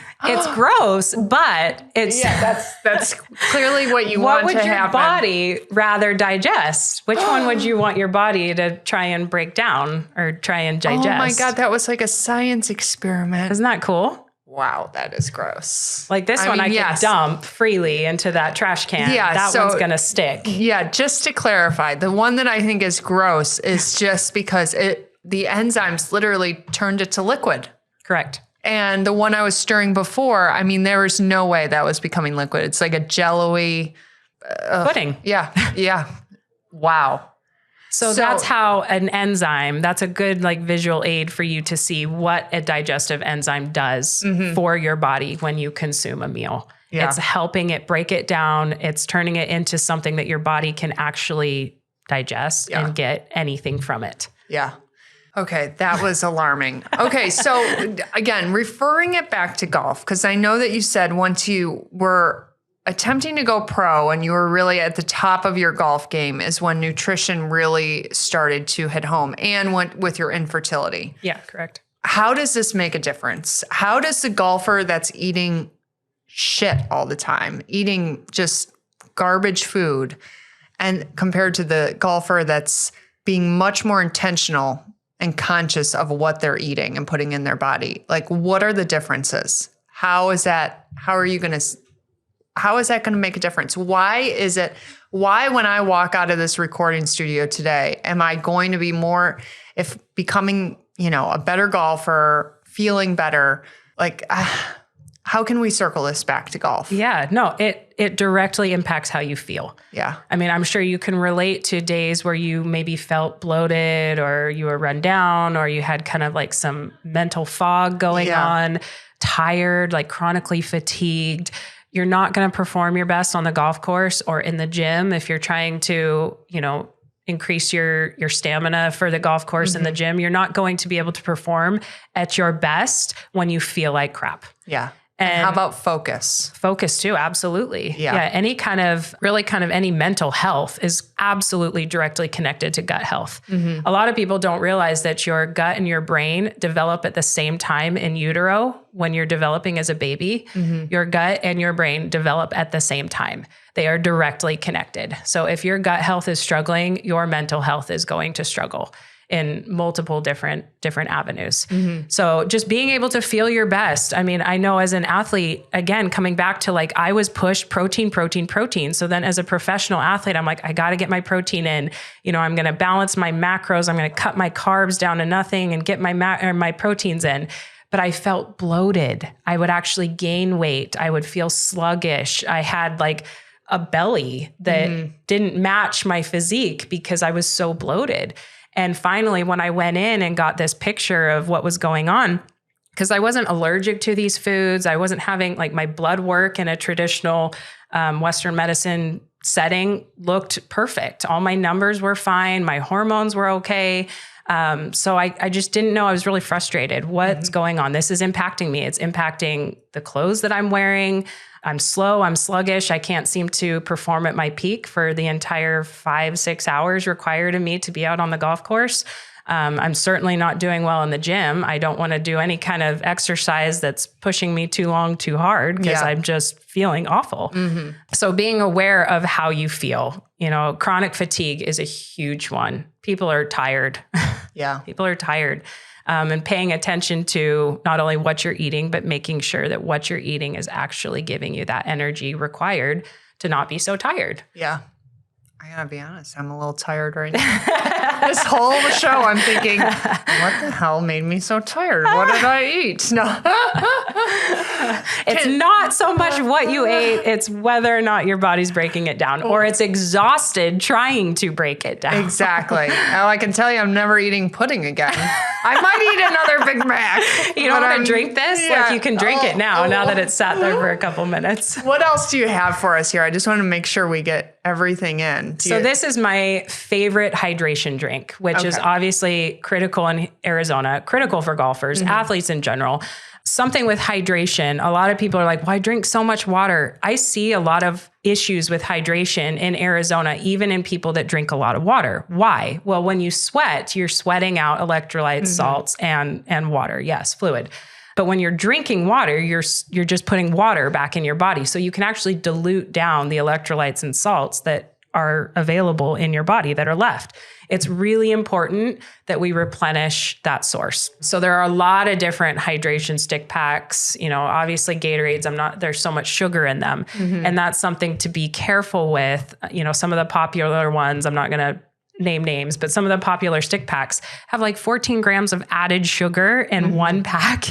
gross, but it's that's clearly what you want to happen. What would your body rather digest? Which one would you want your body to try and break down or try and digest? Oh my God, that was like a science experiment. Isn't that cool? Wow, that is gross. Like this one, I can dump freely into that trash can. Yeah, that one's going to stick. Yeah, just to clarify, the one that I think is gross is just because the enzymes literally turned it to liquid. Correct. And the one I was stirring before, I mean, there was no way that was becoming liquid. It's like a jello-y pudding. Yeah. Wow. So that's how an enzyme, that's a good like visual aid for you to see what a digestive enzyme does for your body when you consume a meal. Yeah. It's helping it break it down. It's turning it into something that your body can actually digest and get anything from it. Yeah. Okay, that was alarming. Okay, so again, referring it back to golf, because I know that you said once you were attempting to go pro and you were really at the top of your golf game is when nutrition really started to hit home and went with your infertility. Yeah, correct. How does this make a difference? How does the golfer that's eating shit all the time, eating just garbage food, and compared to the golfer that's being much more intentional and conscious of what they're eating and putting in their body? Like, what are the differences? How is that going to make a difference? Why when I walk out of this recording studio today, am I going to be becoming, a better golfer, feeling better? Like, how can we circle this back to golf? Yeah, no, it directly impacts how you feel. Yeah. I mean, I'm sure you can relate to days where you maybe felt bloated or you were run down or you had kind of like some mental fog going on, tired, like chronically fatigued. You're not going to perform your best on the golf course or in the gym if you're trying to, increase your stamina for the golf course in the gym. You're not going to be able to perform at your best when you feel like crap. Yeah. And how about focus? Focus too, absolutely. Yeah. Any any mental health is absolutely directly connected to gut health. Mm-hmm. A lot of people don't realize that your gut and your brain develop at the same time in utero when you're developing as a baby. Mm-hmm. Your gut and your brain develop at the same time. They are directly connected. So if your gut health is struggling, your mental health is going to struggle. in multiple different avenues. So just being able to feel your best. I mean, I know as an athlete, again, coming back to like, I was pushed protein. So then as a professional athlete, I'm like, I got to get my protein in, I'm going to balance my macros. I'm going to cut my carbs down to nothing and get my proteins in. But I felt bloated. I would actually gain weight. I would feel sluggish. I had like a belly that didn't match my physique because I was so bloated. And finally, when I went in and got this picture of what was going on, because I wasn't allergic to these foods, I wasn't having like my blood work in a traditional Western medicine setting looked perfect. All my numbers were fine. My hormones were okay. So I just didn't know. I was really frustrated. What's going on? This is impacting me. It's impacting the clothes that I'm wearing. I'm slow. I'm sluggish. I can't seem to perform at my peak for the entire 5-6 hours required of me to be out on the golf course. I'm certainly not doing well in the gym. I don't want to do any kind of exercise that's pushing me too long, too hard, because I'm just feeling awful. So being aware of how you feel, chronic fatigue is a huge one. People are tired. People are tired. And paying attention to not only what you're eating, but making sure that what you're eating is actually giving you that energy required to not be so tired. Yeah. I gotta be honest, I'm a little tired right now. This whole show, I'm thinking, what the hell made me so tired? What did I eat? No. It's not so much what you ate, it's whether or not your body's breaking it down, or it's exhausted trying to break it down. Exactly. Oh, I can tell you I'm never eating pudding again. I might eat another Big Mac. You don't want to drink this? Yeah. Like you can drink it now that it's sat there for a couple minutes. What else do you have for us here? I just want to make sure we get everything in. This is my favorite hydration drink, which is obviously critical in Arizona, critical for golfers, athletes in general. Something with hydration. A lot of people are like, well, I drink so much water. I see a lot of issues with hydration in Arizona, even in people that drink a lot of water. Why? Well, when you sweat, you're sweating out electrolytes, salts, and water. Yes, fluid. But when you're drinking water, you're just putting water back in your body. So you can actually dilute down the electrolytes and salts that are available in your body that are left. It's really important that we replenish that source. So there are a lot of different hydration stick packs, obviously Gatorades, there's so much sugar in them. And that's something to be careful with. Some of the popular ones, I'm not going to name names, but some of the popular stick packs have like 14 grams of added sugar in one pack.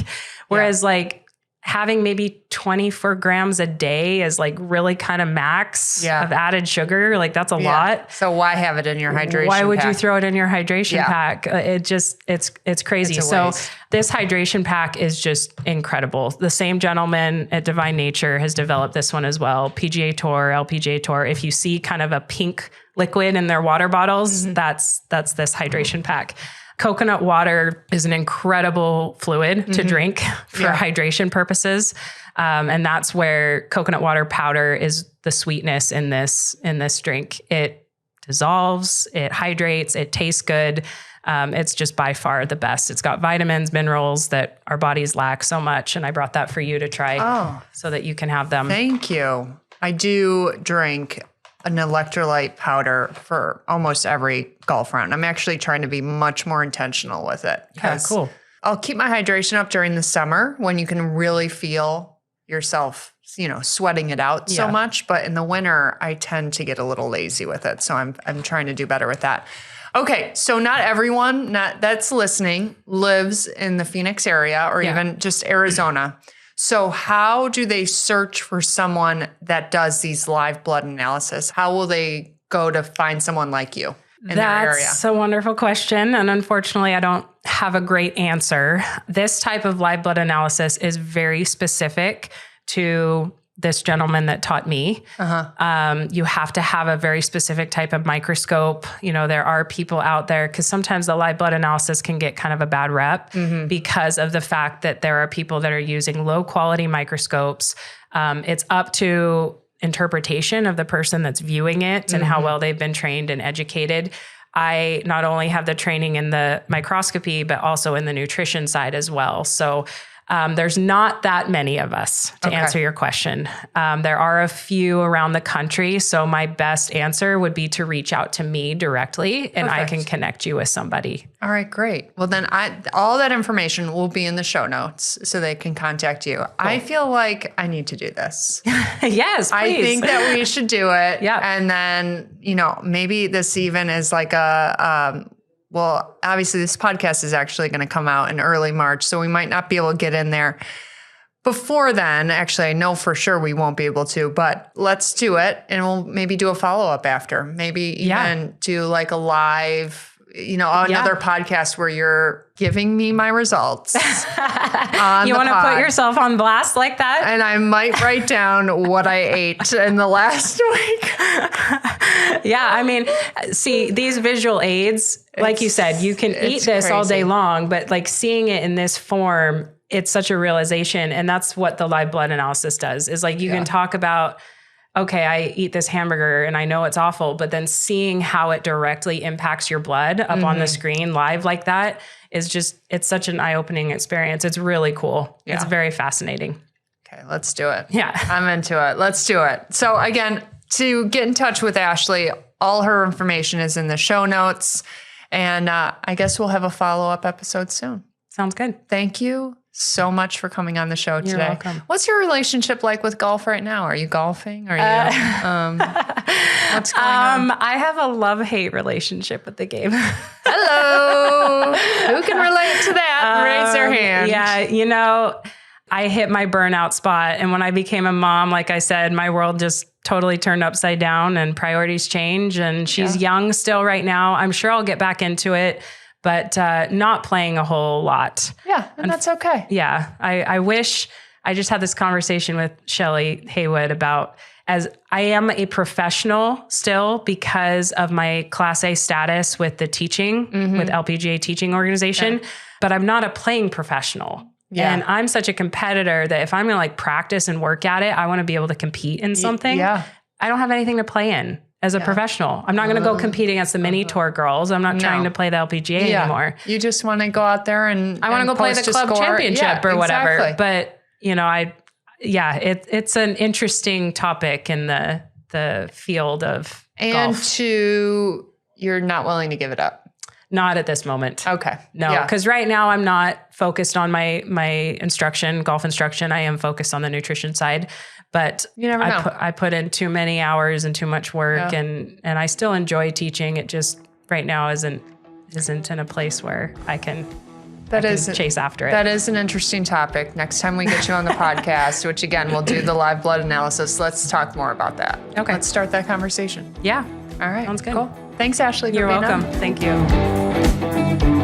Whereas like having maybe 24 grams a day is like really kind of max of added sugar. Like that's a lot. So why have it in your hydration Why would pack? you throw it in your hydration pack? It's crazy. So this hydration pack is just incredible. The same gentleman at Divine Nature has developed this one as well. PGA Tour, LPGA Tour. If you see kind of a pink liquid in their water bottles, that's this hydration pack. Coconut water is an incredible fluid to drink for hydration purposes. And that's where coconut water powder is the sweetness in this drink. It dissolves, it hydrates, it tastes good. It's just by far the best. It's got vitamins, minerals that our bodies lack so much. And I brought that for you to try so that you can have them. Thank you. I do drink an electrolyte powder for almost every golf round. I'm actually trying to be much more intentional with it. Yeah, cool. I'll keep my hydration up during the summer when you can really feel yourself, sweating it out so much. But in the winter, I tend to get a little lazy with it. So I'm trying to do better with that. Okay, so not everyone that's listening lives in the Phoenix area or even just Arizona. So how do they search for someone that does these live blood analysis? How will they go to find someone like you in their area? That's a wonderful question. And unfortunately, I don't have a great answer. This type of live blood analysis is very specific to this gentleman that taught me. You have to have a very specific type of microscope. There are people out there because sometimes the live blood analysis can get kind of a bad rep because of the fact that there are people that are using low quality microscopes. It's up to interpretation of the person that's viewing it and how well they've been trained and educated. I not only have the training in the microscopy, but also in the nutrition side as well. So There's not that many of us to answer your question. There are a few around the country. So my best answer would be to reach out to me directly and I can connect you with somebody. All right, great. Well, then all that information will be in the show notes so they can contact you. Cool. I feel like I need to do this. Yes, please. I think that we should do it. Yeah. And then, maybe this even is like well, obviously this podcast is actually going to come out in early March, so we might not be able to get in there before then. Actually, I know for sure we won't be able to, but let's do it. And we'll maybe do a follow-up after. Maybe even do like a live, another podcast where you're giving me my results. You want to put yourself on blast like that? And I might write down what I ate in the last week. Yeah. I mean, see, these visual aids, like you said, you can eat this all day long, but like seeing it in this form, it's such a realization. And that's what the live blood analysis does, is like you can talk about, okay, I eat this hamburger and I know it's awful, but then seeing how it directly impacts your blood up on the screen live like that is just, it's such an eye-opening experience. It's really cool. Yeah. It's very fascinating. Okay, let's do it. Yeah. I'm into it. Let's do it. So again, to get in touch with Ashley, all her information is in the show notes. And I guess we'll have a follow-up episode soon. Sounds good. Thank you so much for coming on the show today. You're welcome. What's your relationship like with golf right now? Are you golfing? Are you? What's going on? I have a love-hate relationship with the game. Hello. Who can relate to that? Raise their hand. Yeah, I hit my burnout spot. And when I became a mom, like I said, my world just totally turned upside down and priorities change. And she's young still right now. I'm sure I'll get back into it, but not playing a whole lot. Yeah, and that's okay. Yeah, I wish I just had this conversation with Shelly Haywood about, as I am a professional still because of my Class A status with the teaching, with LPGA teaching organization, but I'm not a playing professional. Yeah. And I'm such a competitor that if I'm going to like practice and work at it, I want to be able to compete in something. Yeah. I don't have anything to play in as a professional. I'm not going to go compete against the mini tour girls. I'm not trying to play the LPGA anymore. You just want to go out there and I want to go play the club championship or whatever. Exactly. But it's an interesting topic in the field of golf. You're not willing to give it up. Not at this moment. Okay. No, because right now I'm not focused on my instruction, golf instruction. I am focused on the nutrition side, but you never know. I put in too many hours and too much work, and I still enjoy teaching. It just right now isn't in a place where I can chase after it. That is an interesting topic. Next time we get you on the podcast, which again, we'll do the live blood analysis. Let's talk more about that. Okay. Let's start that conversation. Yeah. All right. Sounds good. Cool. Thanks, Ashley. You're welcome. Thank you.